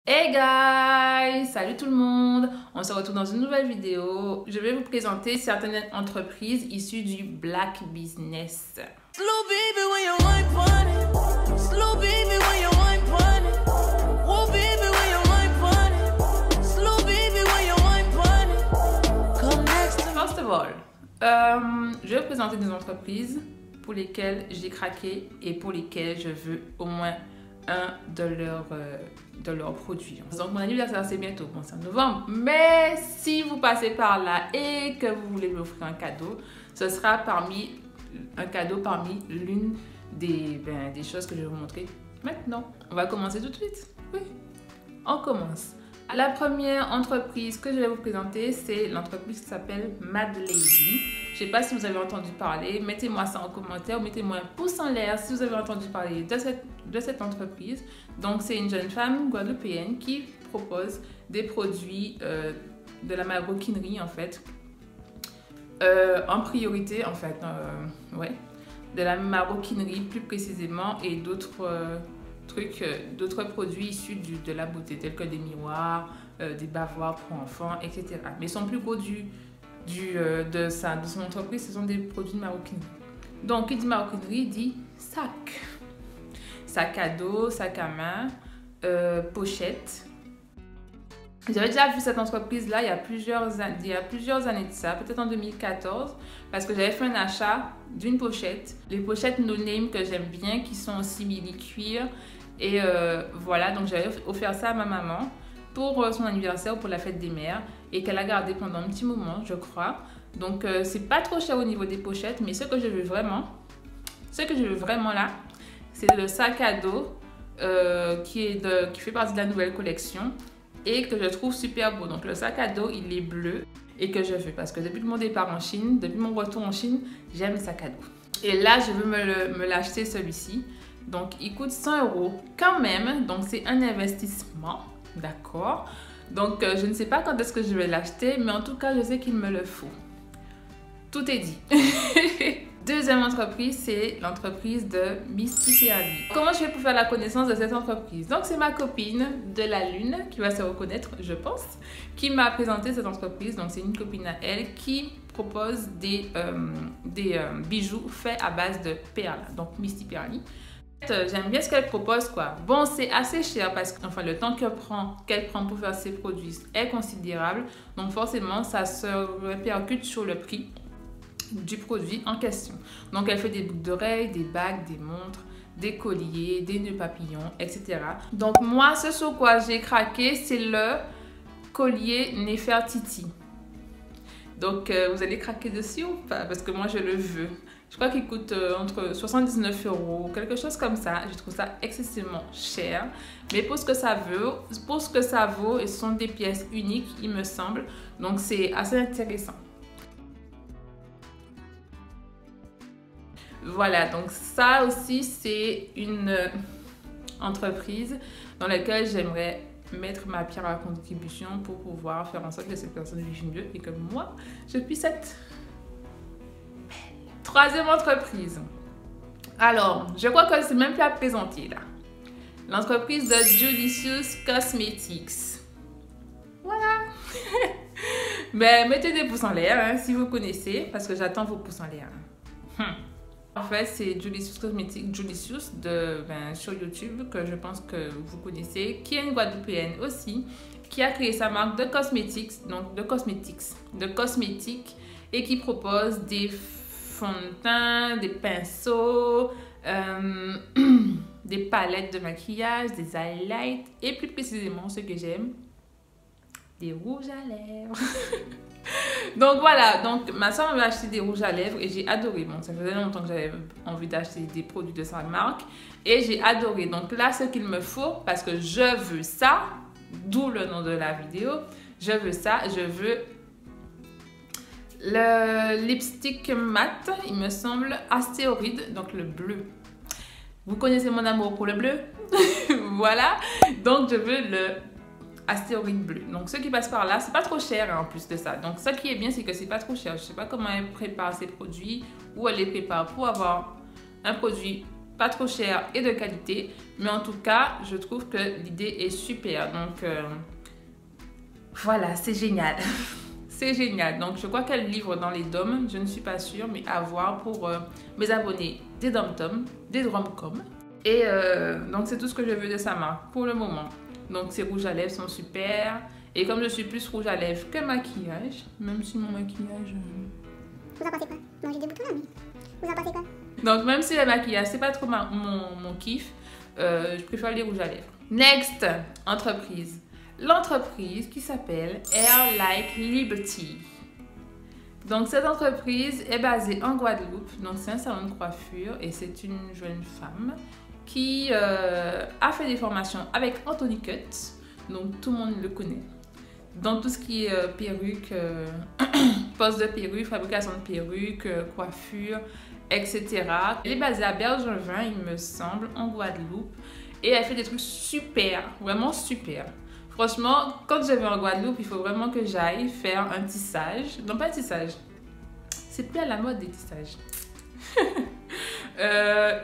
Hey guys! Salut tout le monde! On se retrouve dans une nouvelle vidéo. Je vais vous présenter certaines entreprises issues du Black Business. First of all, je vais vous présenter des entreprises pour lesquelles j'ai craqué et pour lesquelles je veux au moins un de leurs produits. Donc mon anniversaire c'est bientôt, bon, c'est en novembre, mais si vous passez par là et que vous voulez m'offrir un cadeau, ce sera un cadeau parmi l'une des choses que je vais vous montrer maintenant. On va commencer tout de suite. Oui, on commence. La première entreprise que je vais vous présenter, c'est l'entreprise qui s'appelle Mad Lady. Je ne sais pas si vous avez entendu parler, mettez-moi ça en commentaire ou mettez-moi un pouce en l'air si vous avez entendu parler de cette entreprise. Donc, c'est une jeune femme guadeloupéenne qui propose des produits de la maroquinerie, en fait. En priorité, en fait, ouais, de la maroquinerie plus précisément et d'autres produits issus de la beauté, tels que des miroirs, des bavoirs pour enfants, etc. Mais son plus gros de son entreprise, ce sont des produits de maroquinerie. Donc, qui dit maroquinerie dit sac. Sac à dos, sac à main, pochette. J'avais déjà vu cette entreprise-là il y a plusieurs années de ça, peut-être en 2014, parce que j'avais fait un achat d'une pochette. Les pochettes No Name que j'aime bien, qui sont aussi mini-cuir. Et voilà, donc j'avais offert ça à ma maman pour son anniversaire, pour la fête des mères, et qu'elle a gardé pendant un petit moment, je crois. Donc c'est pas trop cher au niveau des pochettes, mais ce que je veux vraiment là, c'est le sac à dos qui fait partie de la nouvelle collection et que je trouve super beau. Donc le sac à dos, il est bleu et que je veux parce que depuis mon départ en Chine, depuis mon retour en Chine, j'aime les sacs à dos. Et là, je veux me l'acheter celui-ci. Donc, il coûte 100 € quand même. Donc, c'est un investissement. D'accord? Donc, je ne sais pas quand est-ce que je vais l'acheter, mais en tout cas, je sais qu'il me le faut. Tout est dit. Deuxième entreprise, c'est l'entreprise de Misty Pearly. Comment je fais pour faire la connaissance de cette entreprise? Donc, c'est ma copine de la Lune qui va se reconnaître, je pense, qui m'a présenté cette entreprise. Donc, c'est une copine à elle qui propose des bijoux faits à base de perles. Donc, Misty Pearly. J'aime bien ce qu'elle propose, quoi. Bon, c'est assez cher parce que le temps qu'elle prend pour faire ses produits est considérable. Donc, forcément, ça se répercute sur le prix du produit en question. Donc, elle fait des boucles d'oreilles, des bagues, des montres, des colliers, des nœuds papillons, etc. Donc, moi, ce sur quoi j'ai craqué, c'est le collier Nefertiti. Donc, vous allez craquer dessus ou pas? Parce que moi, je le veux. Je crois qu'il coûte entre 79 €, quelque chose comme ça. Je trouve ça excessivement cher. Mais pour ce que ça vaut, et ce sont des pièces uniques, il me semble. Donc, c'est assez intéressant. Voilà, donc ça aussi, c'est une entreprise dans laquelle j'aimerais mettre ma pierre à contribution pour pouvoir faire en sorte que cette personne vive mieux et que moi, je puisse être belle. Troisième entreprise. Alors, je crois que c'est même plus à présenter là. L'entreprise de Judicious Cosmetics. Voilà. Mais mettez des pouces en l'air hein, si vous connaissez, parce que j'attends vos pouces en l'air. En fait, c'est Judicious Cosmetics, sur YouTube, que je pense que vous connaissez, qui est une Guadeloupéenne aussi, qui a créé sa marque de cosmétiques, et qui propose des fonds de teint, des pinceaux, des palettes de maquillage, des highlights, et plus précisément, ce que j'aime, des rouges à lèvres. Donc voilà, donc ma soeur m'avait acheté des rouges à lèvres et j'ai adoré. Bon, ça faisait longtemps que j'avais envie d'acheter des produits de sa marque et j'ai adoré. Donc là, ce qu'il me faut, parce que je veux ça, d'où le nom de la vidéo, je veux ça, je veux le lipstick mat, il me semble, Astéroïde, donc le bleu. Vous connaissez mon amour pour le bleu? Voilà, donc je veux le Astéroïde bleu. Donc, ce qui passe par là, c'est pas trop cher hein, en plus de ça. Donc, ce qui est bien, c'est que c'est pas trop cher. Je sais pas comment elle prépare ses produits, où elle les prépare pour avoir un produit pas trop cher et de qualité. Mais en tout cas, je trouve que l'idée est super. Donc, voilà, c'est génial. C'est génial. Donc, je crois qu'elle livre dans les DOM. Je ne suis pas sûre, mais à voir pour mes abonnés des DOM-TOM, des DROM-COM. Et donc, c'est tout ce que je veux de sa marque pour le moment. Donc, ces rouges à lèvres sont super. Et comme je suis plus rouge à lèvres que maquillage, même si mon maquillage... Vous en pensez quoi? Bon, j'ai des boutons là, mais vous en pensez quoi? Donc, même si le maquillage, c'est pas trop mon kiff, je préfère les rouges à lèvres. Next, entreprise. L'entreprise qui s'appelle Hair Like Liberty. Donc, cette entreprise est basée en Guadeloupe. Donc, c'est un salon de coiffure et c'est une jeune femme qui a fait des formations avec Anthony Cut. Donc, tout le monde le connaît. Dans tout ce qui est perruque, pose de perruque, fabrication de perruques, coiffure, etc. Elle est basée à Bergevin, il me semble, en Guadeloupe. Et elle fait des trucs super, vraiment super. Franchement, quand je vais en Guadeloupe, il faut vraiment que j'aille faire un tissage. Non, pas un tissage. C'est plus à la mode des tissages.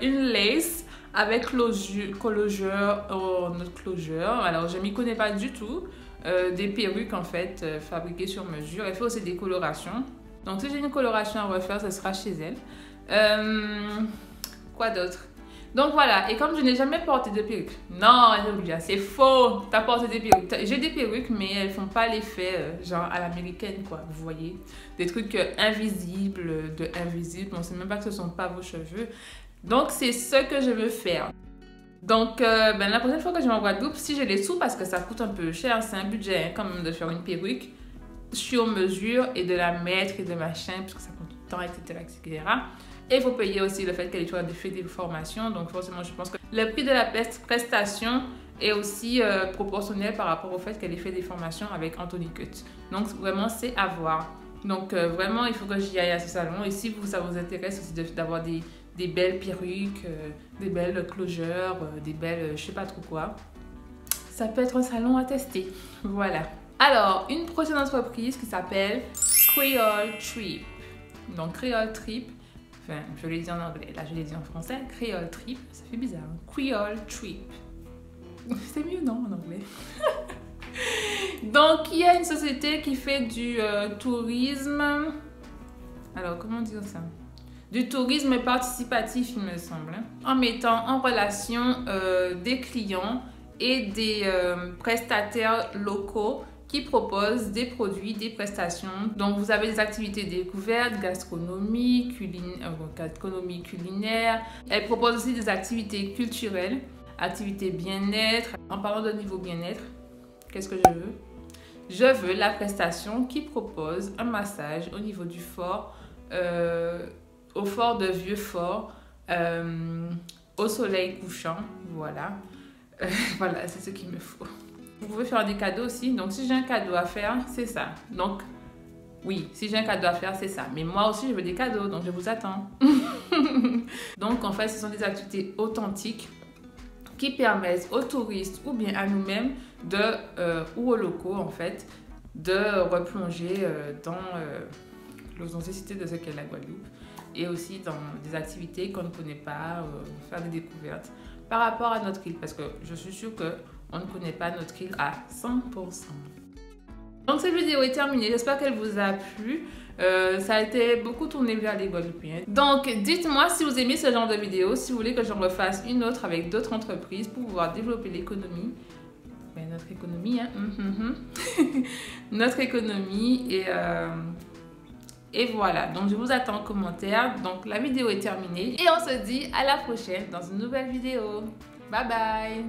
Une lace avec closure. Alors, je m'y connais pas du tout. Des perruques en fait fabriquées sur mesure. Elle fait aussi des colorations. Donc, si j'ai une coloration à refaire, ce sera chez elle. Quoi d'autre? Donc voilà, et comme je n'ai jamais porté de perruque, non, c'est faux, t'as porté des perruques. J'ai des perruques, mais elles font pas l'effet genre à l'américaine, quoi, vous voyez. Des trucs invisibles, on sait même pas que ce sont pas vos cheveux. Donc c'est ce que je veux faire. Donc la prochaine fois que je vais en Guadeloupe, si j'ai les sous, parce que ça coûte un peu cher, c'est un budget hein, quand même de faire une perruque, je suis en mesure et de la mettre et de machin, parce que ça coûte du temps, etc., etc. Et il faut payer aussi le fait qu'elle ait fait des formations. Donc forcément, je pense que le prix de la prestation est aussi proportionnel par rapport au fait qu'elle ait fait des formations avec Anthony Cut. Donc vraiment, c'est à voir. Donc vraiment, il faut que j'y aille à ce salon. Et si ça vous intéresse aussi d'avoir des belles perruques, des belles closures, des belles je sais pas trop quoi, ça peut être un salon à tester. Voilà. Alors, une prochaine entreprise qui s'appelle Creole Trip. Donc Creole Trip. Enfin, je l'ai dit en anglais, là je l'ai dit en français. Creole Trip, ça fait bizarre. Creole Trip. C'est mieux, non, en anglais? Donc, il y a une société qui fait du tourisme. Alors, comment dire ça? Du tourisme participatif, il me semble. Hein, en mettant en relation des clients et des prestataires locaux qui propose des produits, des prestations. Donc, vous avez des activités découvertes, gastronomie culinaire. Elle propose aussi des activités culturelles, activités bien-être. En parlant de niveau bien-être, qu'est-ce que je veux? Je veux la prestation qui propose un massage au niveau du fort, au fort de Vieux-Fort, au soleil couchant. Voilà. Voilà, c'est ce qu'il me faut. Vous pouvez faire des cadeaux aussi. Donc, si j'ai un cadeau à faire, c'est ça. Donc, oui, si j'ai un cadeau à faire, c'est ça. Mais moi aussi, je veux des cadeaux, donc je vous attends. Donc, en fait, ce sont des activités authentiques qui permettent aux touristes ou bien à nous-mêmes ou aux locaux, en fait, de replonger dans l'authenticité de ce qu'est la Guadeloupe et aussi dans des activités qu'on ne connaît pas, faire des découvertes par rapport à notre île. Parce que je suis sûre que on ne connaît pas notre île à 100%. Donc cette vidéo est terminée, j'espère qu'elle vous a plu. Ça a été beaucoup tourné vers les Guadeloupéens. Donc dites-moi si vous aimez ce genre de vidéo, si vous voulez que j'en refasse une autre avec d'autres entreprises pour pouvoir développer l'économie. Ben, notre économie, hein. Notre économie et voilà, donc je vous attends en commentaire. Donc la vidéo est terminée et on se dit à la prochaine dans une nouvelle vidéo. Bye bye!